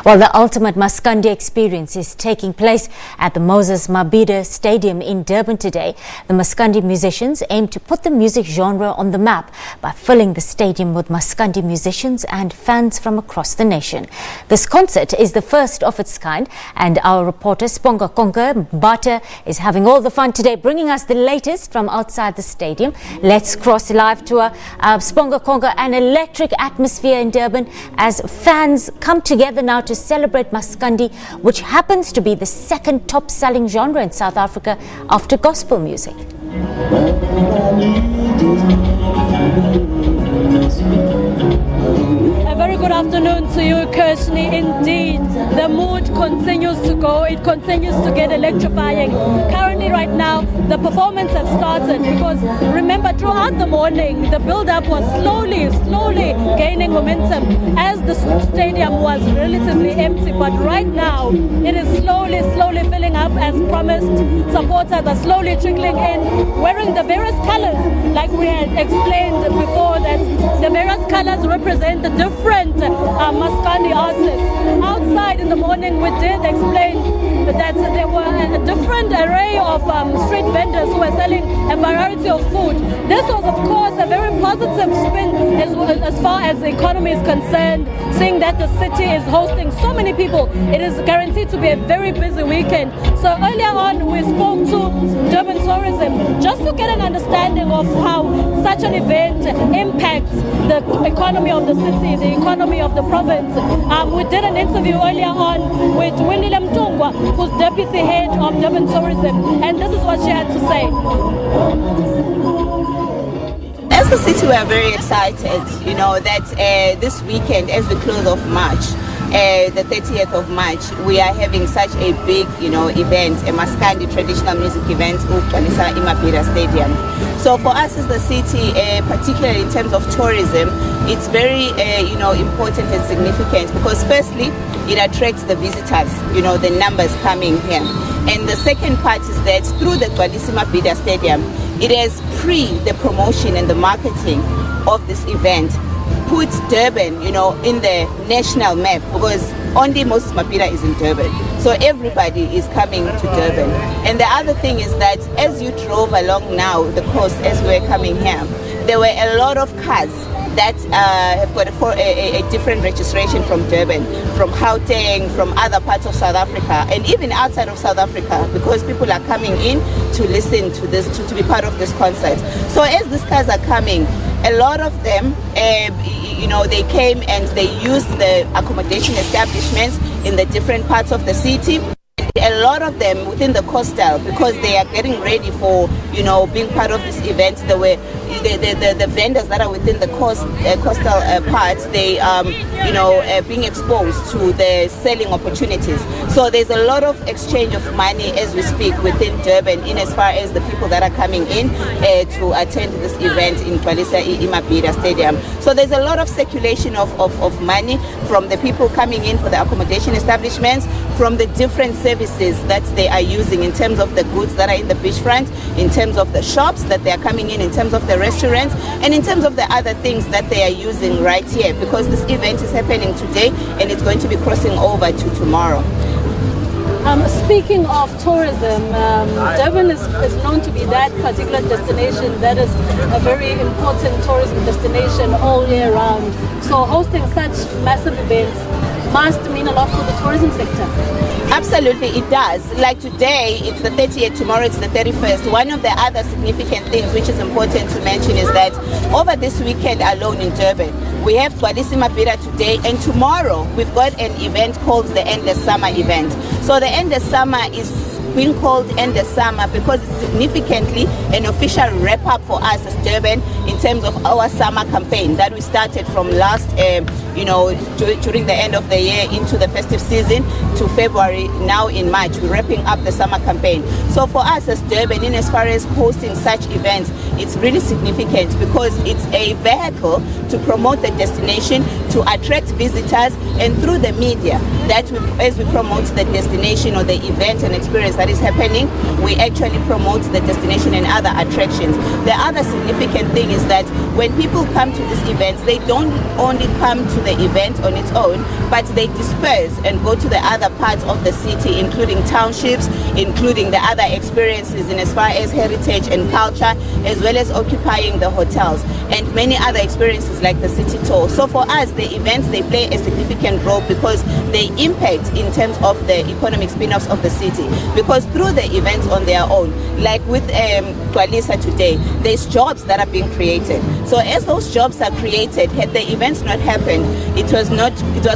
Well, the ultimate Maskandi experience is taking place at the Moses Mabhida Stadium in Durban today. The Maskandi musicians aim to put the music genre on the map by filling the stadium with Maskandi musicians and fans from across the nation. This concert is the first of its kind, and our reporter Sbongakonke Mbatha is having all the fun today, bringing us the latest from outside the stadium. Let's cross live to Sbongakonke, an electric atmosphere in Durban as fans come together now to celebrate Maskandi, which happens to be the second top-selling genre in South Africa after gospel music. A very good afternoon to you, Kirshni. Indeed, the mood continues to go. It continues to get electrifying. Currently, right now, the performance has started because, remember, throughout the morning, the build-up was slowly gaining momentum as the stadium was relatively empty. But right now, it is slowly filling up as promised. Supporters are slowly trickling in, wearing the various colors, like we had explained before, that the various colors represent the different Maskandi artists. Outside in the morning, we did explain that there were a different array of street vendors who were selling a variety of food. This was, of course, a very positive spin as far as the economy is concerned, seeing that the city is hosting so many people. It is guaranteed to be a very busy weekend. So earlier on, we spoke to Durban tourism just to get an understanding of how such an event impacts the economy of the city, the economy of the province. We did an interview earlier on with William Tungwa, who's deputy head of Durban tourism, and this is what she had to say. As the city, we are very excited, that this weekend, as the close of March, the 30th of March, we are having such a big, event, a Maskandi traditional music event at iMabhida Stadium. So for us as the city, particularly in terms of tourism, it's very, important and significant because firstly, it attracts the visitors, the numbers coming here. And the second part is that through the iMabhida Stadium, it has the promotion and the marketing of this event puts Durban, in the national map because only Moses Mabhida is in Durban. So everybody is coming to Durban. And the other thing is that as you drove along now the coast as we were coming here, there were a lot of cars that have got a different registration from Durban, from Gauteng, from other parts of South Africa, and even outside of South Africa, because people are coming in to listen to this, to be part of this concert. So as these cars are coming, a lot of them, they came and they used the accommodation establishments in the different parts of the city. A lot of them within the coastal, because they are getting ready for, being part of this event. The vendors that are within the coastal parts, they being exposed to the selling opportunities. So there's a lot of exchange of money as we speak within Durban, in as far as the people that are coming in to attend this event in iMabhida Stadium. So there's a lot of circulation of money from the people coming in for the accommodation establishments, from the different services that they are using in terms of the goods that are in the beachfront, in terms of the shops that they are coming in terms of the restaurants, and in terms of the other things that they are using right here, because this event is happening today and it's going to be crossing over to tomorrow. Speaking of tourism, Durban is known to be that particular destination that is a very important tourism destination all year round. So hosting such massive events must mean a lot for the tourism sector. Absolutely, it does. Like today, it's the 30th, tomorrow it's the 31st. One of the other significant things which is important to mention is that over this weekend alone in Durban, we have iMabhida today, and tomorrow we've got an event called the Endless Summer event. So the Endless Summer is being called Endless Summer because it's significantly an official wrap-up for us as Durban in terms of our summer campaign that we started from last, during the end of the year into the festive season to February. Now in March, we're wrapping up the summer campaign. So for us as Durban, in as far as hosting such events, it's really significant because it's a vehicle to promote the destination, to attract visitors, and through the media, as we promote the destination or the event and experience that is happening, we actually promote the destination and other attractions. The other significant thing is that when people come to these events, they don't only come to the the event on its own, but they disperse and go to the other parts of the city, including townships, including the other experiences in as far as heritage and culture, as well as occupying the hotels and many other experiences like the city tour. So for us, the events, they play a significant role because they impact in terms of the economic spin-offs of the city. Because through the events on their own, like with Twalisa today, there's jobs that are being created. So as those jobs are created, had the events not happened, it was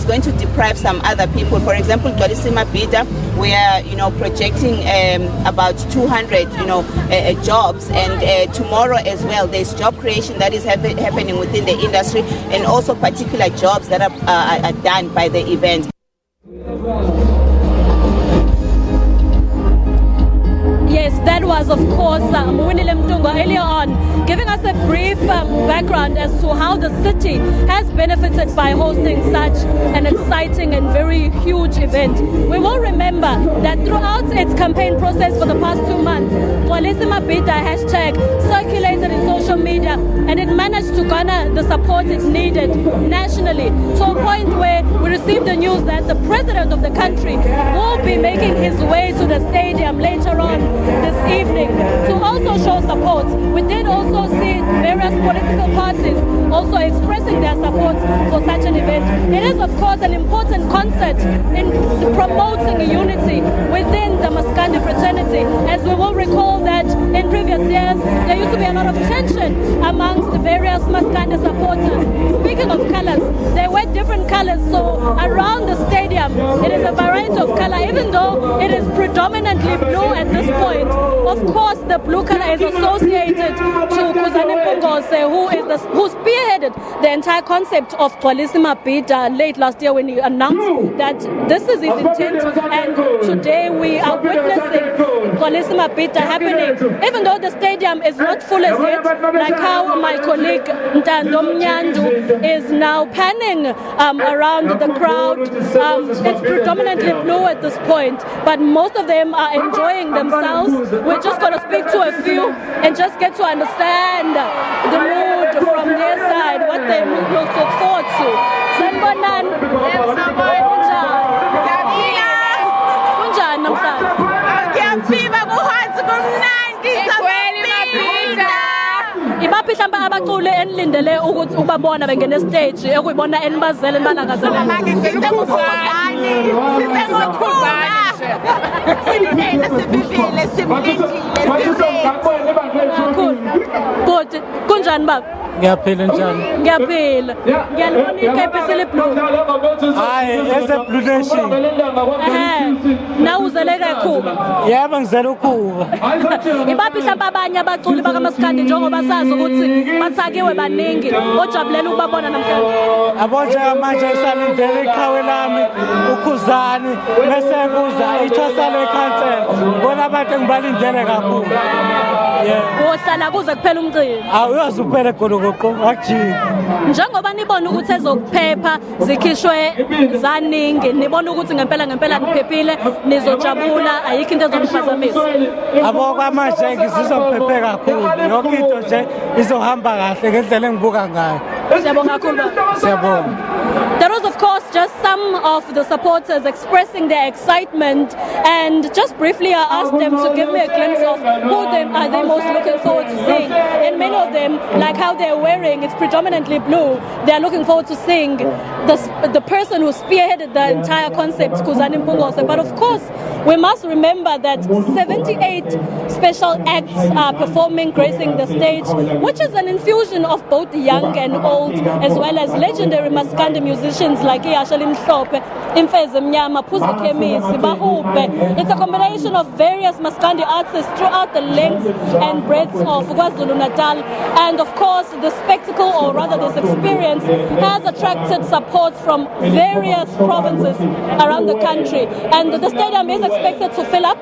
going to deprive some other people. For example, Moses Mabhida, we are projecting about 200 jobs, and tomorrow as well there's job creation that is happening within the industry, and also particular jobs that are done by the event. Yes, that was, of course, Mwinile Mtunga earlier on, giving us a brief background as to how the city has benefited by hosting such an exciting and very huge event. We will remember that throughout its campaign process for the past 2 months, Moses Mabhida hashtag circulated in social media, and it managed to garner the support it needed nationally, to a point where we received the news that the president of the country will be making his way to the stadium later on this evening to also show support. We did also see various political parties also expressing their support for such an event. It is, of course, an important concert in promoting unity within the Maskandi fraternity, as we will recall that in previous years there used to be a lot of tension amongst the various Maskandi supporters. Speaking of colors, there were different colors, so around the stadium it is a variety of color, even though it is predominantly blue at this point. Of course, the blue color is associated to Kuzani Mpongose, who spearheaded the entire concept of Moses Mabhida late last year when he announced that this is his intent, and today we are witnessing Moses Mabhida happening. Even though the stadium is not full as yet, like how my colleague Ntando Mnyandu is now panning around the crowd. It's predominantly blue at this point, but most of them are enjoying themselves. We're just going to speak to a few and just get to understand the mood from their side, what they look forward to. Sanbonan, kunjani namhlanje? Ibaphi mhlawumbe abaculi enilindele ukuthi ubabona bengena stage ekuyibona enibazele nibalangazele? Good. Kunjani baba? Ngiyaphila njani? Ngiyaphila. Ngiyalibona ikhephe le-blue. Hayi, ese-Blue Nation. Na uzele kaKhuba? Yebo, ngizele uKhuba. Ibaphi mhlawumbe abanye abaculi bakaMaskandi njengoba sazi ukuthi bathakiwe baningi ojabulela ukubabona namhlanje? Abonje manje esalindele iqhawe lami uKhuzani bese kuza ithwasale ikhansela. Bona abantu engibalindele kakhulu. Uhlala kuze kuphela umcimbi? Awuyazi uphele goqoqo akujiki. Njengoba nibona ukuthi ezokuphepha zikhishwe zaningi, nibona ukuthi ngempela niphephile, nizojabula, ayikho into ezoniphazamisa? Abo kwamanje ngizizwa ngiphephe kakhulu. Yonke into nje izohamba kahle ngendlela engibuka ngayo. Siyabonga kakhulu. Siyabonga. There was, of course, just some of the supporters expressing their excitement, and just briefly I asked them to give me a glimpse of who are they most looking forward to seeing. And many of them, like how they're wearing, it's predominantly blue, they're looking forward to seeing the person who spearheaded the entire concept, Kuzani Mpongose. But of course, we must remember that 78 special acts are performing, gracing the stage, which is an infusion of both young and old, as well as legendary Maskandi musicians like Iyashali Mhlope, Imfeze Mnyama, Phuzi Khemisi, Bahube. It's a combination of various Maskandi artists throughout the length and breadth of KwaZulu-Natal. And of course, the spectacle, or rather this experience, has attracted support from various provinces around the country. And the stadium is expected to fill up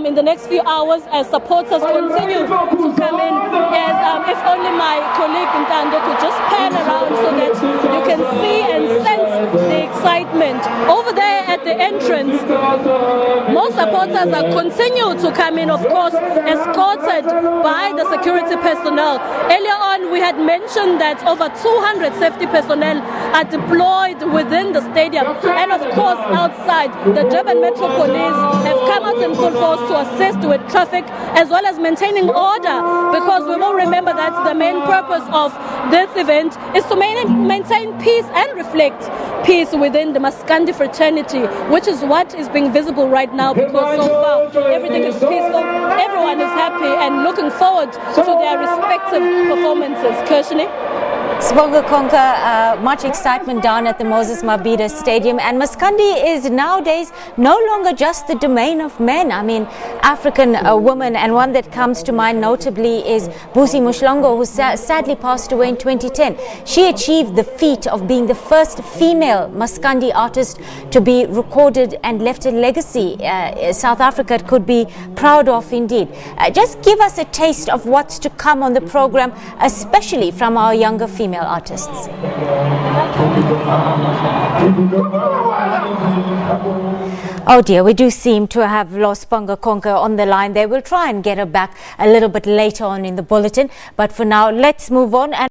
in the next few hours as supporters continue to come in. As if only my colleague Ntando could just pan around so that you can see and sense the excitement. Over there at the entrance, most supporters are continuing to come in, of course, escorted by the security personnel. Earlier on, we had mentioned that over 200 safety personnel are deployed within the stadium. And of course, outside, the Durban Metro Police have come out in full force to assist with traffic as well as maintaining order, because we will remember that the main purpose of this event is to maintain peace and reflect peace within the Maskandi fraternity, which is what is being visible right now, because so far everything is peaceful, everyone is happy and looking forward to their respective performances. Kirshini? Sbongakonke, much excitement down at the Moses Mabhida Stadium, and Maskandi is nowadays no longer just the domain of men. I mean, African women, and one that comes to mind notably is Busi Mushlongo, who sadly passed away in 2010. She achieved the feat of being the first female Maskandi artist to be recorded and left a legacy South Africa could be proud of indeed. Just give us a taste of what's to come on the program, especially from our younger female artists. Oh dear, we do seem to have lost Sbongakonke on the line there. We'll try and get her back a little bit later on in the bulletin, but for now let's move on. And